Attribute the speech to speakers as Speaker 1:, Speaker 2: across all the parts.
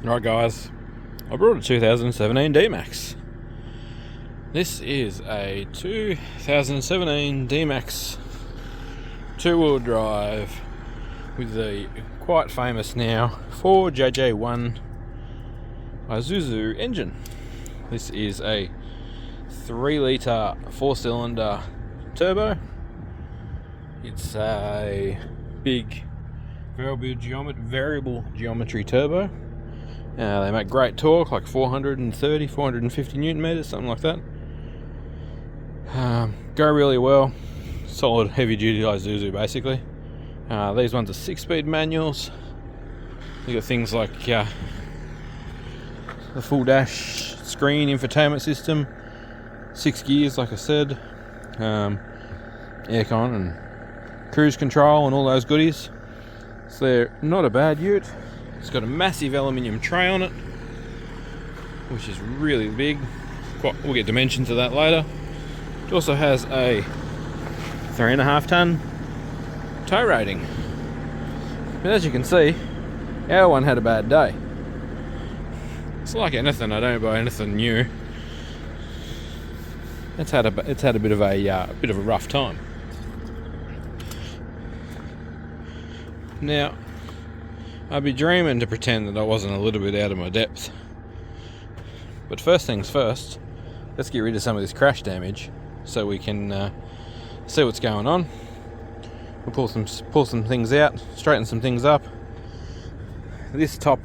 Speaker 1: Right guys, I brought a 2017 Dmax. This is a 2017 Dmax two-wheel drive with the quite famous now 4JJ1 Isuzu engine. This is a 3-litre 4-cylinder turbo. It's a big variable geometry turbo. They make great torque, like 430, 450 newton meters, something like that. Go really well. Solid heavy duty Isuzu basically. These ones are 6-speed manuals. You got things like the full dash screen infotainment system, 6 gears like I said, aircon and cruise control and all those goodies. So they're not a bad ute. It's got a massive aluminium tray on it, which is really big. We'll get dimensions of that later. It also has a 3.5 ton tow rating. But as you can see, our one had a bad day. It's like anything, I don't buy anything new. It's had a bit of a rough time. Now, I'd be dreaming to pretend that I wasn't a little bit out of my depth. But first things first, let's get rid of some of this crash damage so we can see what's going on. We'll pull some things out, straighten some things up. This top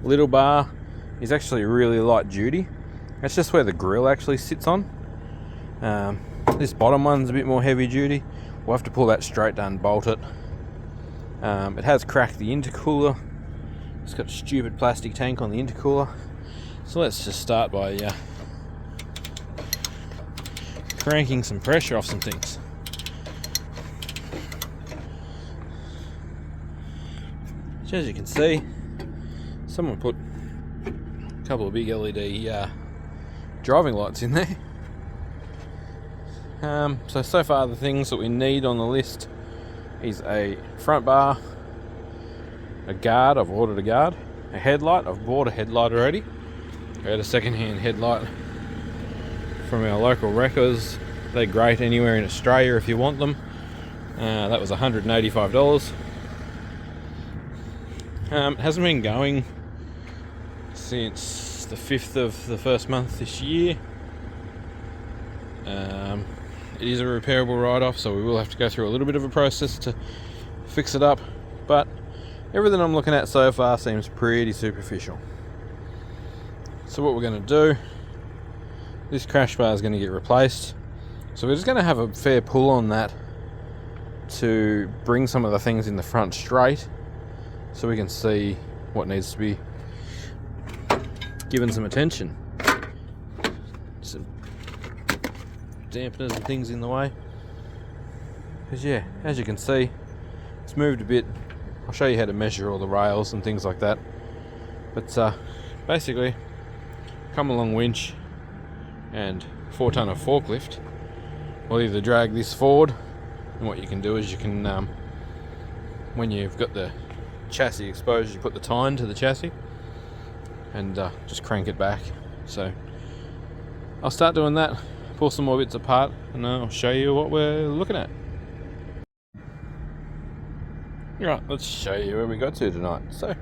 Speaker 1: little bar is actually really light duty. That's just where the grill actually sits on. This bottom one's a bit more heavy duty. We'll have to pull that straight down, bolt it. It has cracked the intercooler. It's got a stupid plastic tank on the intercooler. So let's just start by cranking some pressure off some things. So as you can see, someone put a couple of big LED driving lights in there. So far the things that we need on the list is a front bar, a guard, I've ordered a guard, a headlight, I've bought a headlight already. I had a second-hand headlight from our local wreckers. They're great anywhere in Australia if you want them. That was $185. It hasn't been going since the 5th of the first month this year. It is a repairable write-off, so we will have to go through a little bit of a process to fix it up, but everything I'm looking at so far seems pretty superficial. So what we're going to do, this crash bar is going to get replaced, so we're just going to have a fair pull on that to bring some of the things in the front straight so we can see what needs to be given some attention. Some dampeners and things in the way, because as you can see, it's moved a bit. I'll show you how to measure all the rails and things like that, but basically come along winch and 4-tonner forklift will either drag this forward, and what you can do is you can when you've got the chassis exposed, you put the tine to the chassis and just crank it back. So I'll start doing that, pull some more bits apart, and I'll show you what we're looking at. Right, let's show you where we got to tonight. So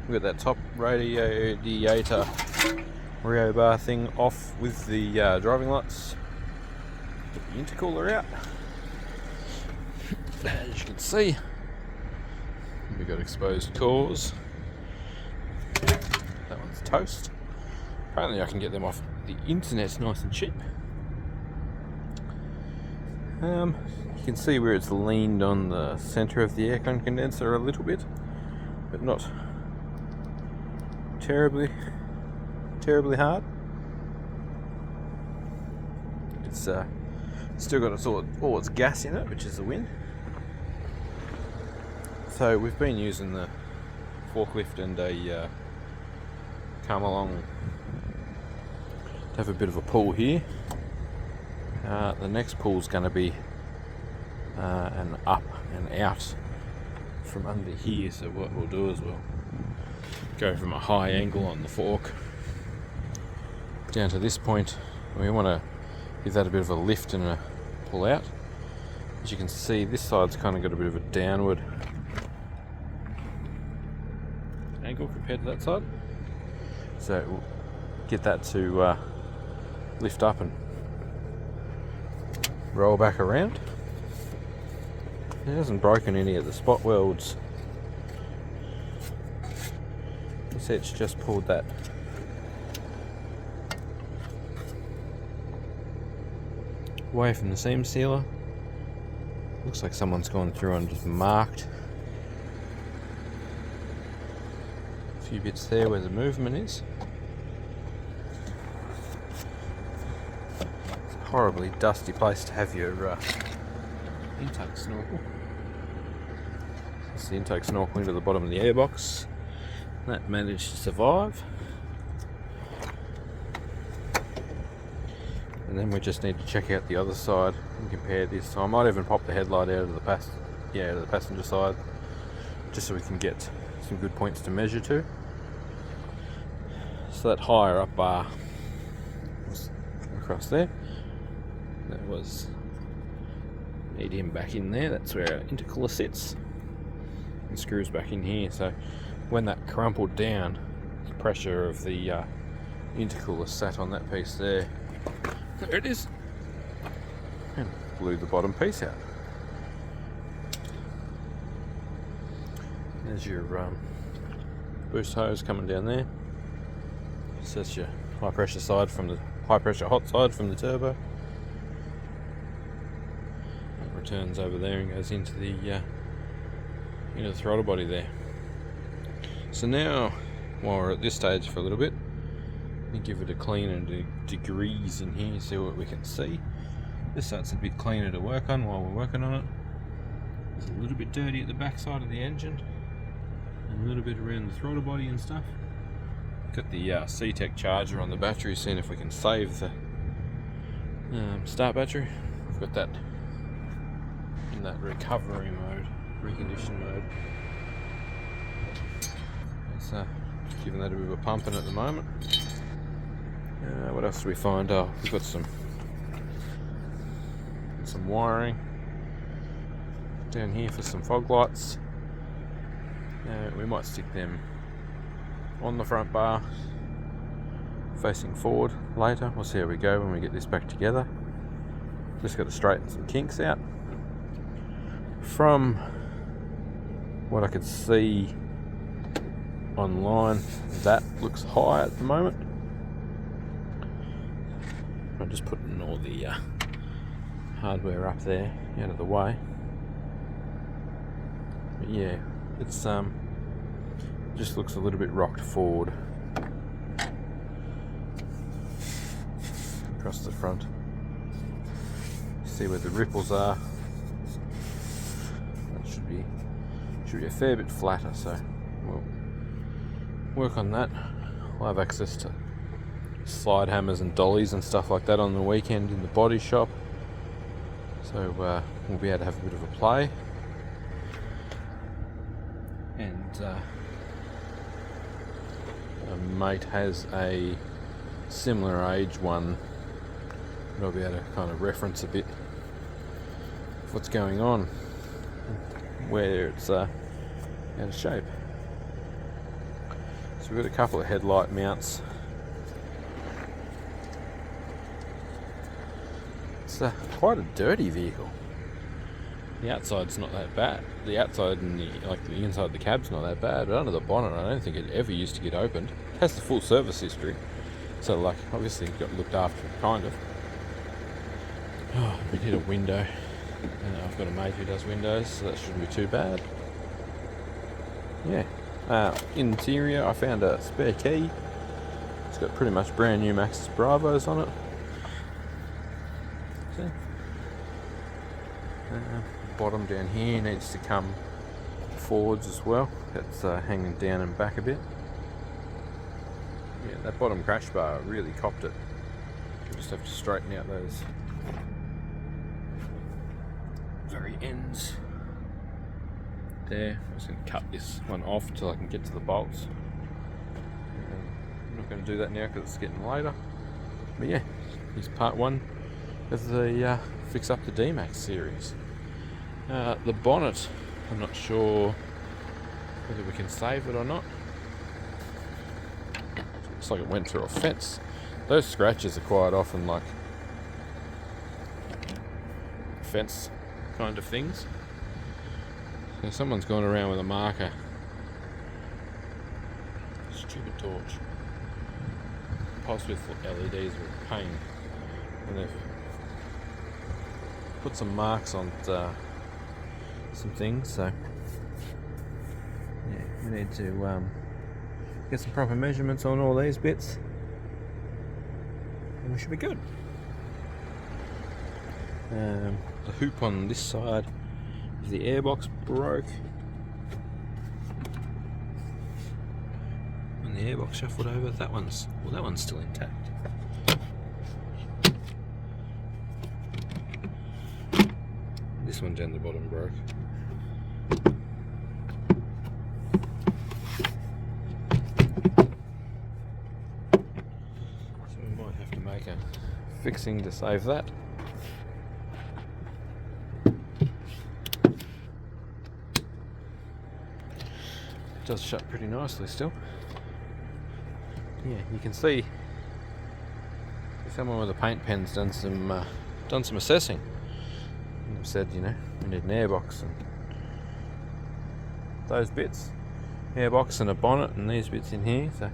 Speaker 1: we've got that top radiator Rio bar thing off with the driving lights. Get the intercooler out. As you can see, we've got exposed cores. That one's toast. Apparently I can get them off the internet nice and cheap. You can see where it's leaned on the center of the aircon condenser a little bit, but not terribly hard. It's still got all its gas in it, which is the wind. So we've been using the forklift and a come along to have a bit of a pull here. The next pull is going to be an up and out from under here. So what we'll do is go from a high angle on the fork down to this point. We want to give that a bit of a lift and a pull out. As you can see, this side's kind of got a bit of a downward angle compared to that side, so we'll get that to lift up and roll back around. It hasn't broken any of the spot welds. This edge just pulled that away from the seam sealer. Looks like someone's gone through and just marked a few bits there where the movement is. It's a horribly dusty place to have your intake snorkel. That's the intake snorkel into the bottom of the airbox. That managed to survive. And then we just need to check out the other side and compare this. So I might even pop the headlight out of the passenger side, just so we can get some good points to measure to. So that higher up bar was across there. That was need him back in there. That's where our intercooler sits. And screws back in here. So when that crumpled down, the pressure of the intercooler sat on that piece there. There it is, and blew the bottom piece out. There's your boost hose coming down there. So that's your high pressure hot side from the turbo. It returns over there and goes into the throttle body there. So now, while we're at this stage for a little bit, let me give it a clean and degrees in here, see what we can see. This side's a bit cleaner to work on while we're working on it. It's a little bit dirty at the back side of the engine, and a little bit around the throttle body and stuff. Got the C-Tech charger on the battery, seeing if we can save the start battery. I've got that in that recovery mode, recondition mode. It's giving that a bit of a pumping at the moment. What else do we find? Oh, we've got some wiring down here for some fog lights. We might stick them on the front bar facing forward later. We'll see how we go when we get this back together. Just got to straighten some kinks out. From what I could see online, that looks high at the moment. I'm just putting all the hardware up there out of the way. But yeah, it's just looks a little bit rocked forward across the front. See where the ripples are. That should be a fair bit flatter, so we'll work on that. We'll have access to slide hammers and dollies and stuff like that on the weekend in the body shop, so we'll be able to have a bit of a play. And a mate has a similar age one that I'll be able to kind of reference a bit of what's going on, where it's out of shape. So we've got a couple of headlight mounts. It's quite a dirty vehicle. The outside's not that bad. The outside and the inside of the cab's not that bad, but under the bonnet I don't think it ever used to get opened. It has the full service history, so obviously it got looked after, kind of. Oh, we did a window. I've got a mate who does windows, so that shouldn't be too bad. Yeah. Interior, I found a spare key. It's got pretty much brand new Maxxis Bravos on it. See? Bottom down here needs to come forwards as well. It's hanging down and back a bit. Yeah, that bottom crash bar really copped it. You just have to straighten out those very ends there. I'm just going to cut this one off until I can get to the bolts. not going to do that now because it's getting later. But yeah, here's part 1 of the Fix Up the Dmax series. The bonnet, I'm not sure whether we can save it or not. Looks like it went through a fence. Those scratches are quite often like fence kind of things. So someone's gone around with a marker. Stupid torch. Pulse width LEDs were a pain. And they've put some marks on some things, so yeah, we need to get some proper measurements on all these bits and we should be good. The hoop on this side of the airbox broke and the airbox shuffled over. That one's still intact. This one down the bottom broke. So we might have to make a fixing to save that. It does shut pretty nicely still. Yeah, you can see someone with a paint pen's done some assessing. And they've said, you know, we need an airbox and those bits, airbox and a bonnet and these bits in here. So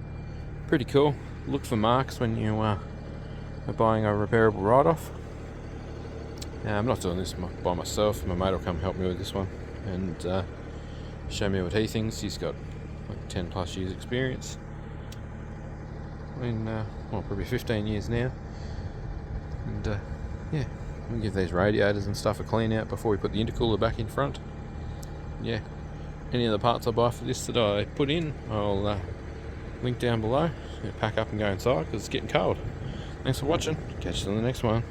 Speaker 1: pretty cool. Look for marks when you are buying a repairable write-off. I'm not doing this by myself. My mate will come help me with this one and show me what he thinks. He's got like 10 plus years experience. Well, probably 15 years now. And yeah, we'll give these radiators and stuff a clean out before we put the intercooler back in front. Yeah, any of the parts I buy for this that I put in, I'll link down below. Pack up and go inside because it's getting cold. Thanks for watching. Catch you on the next one.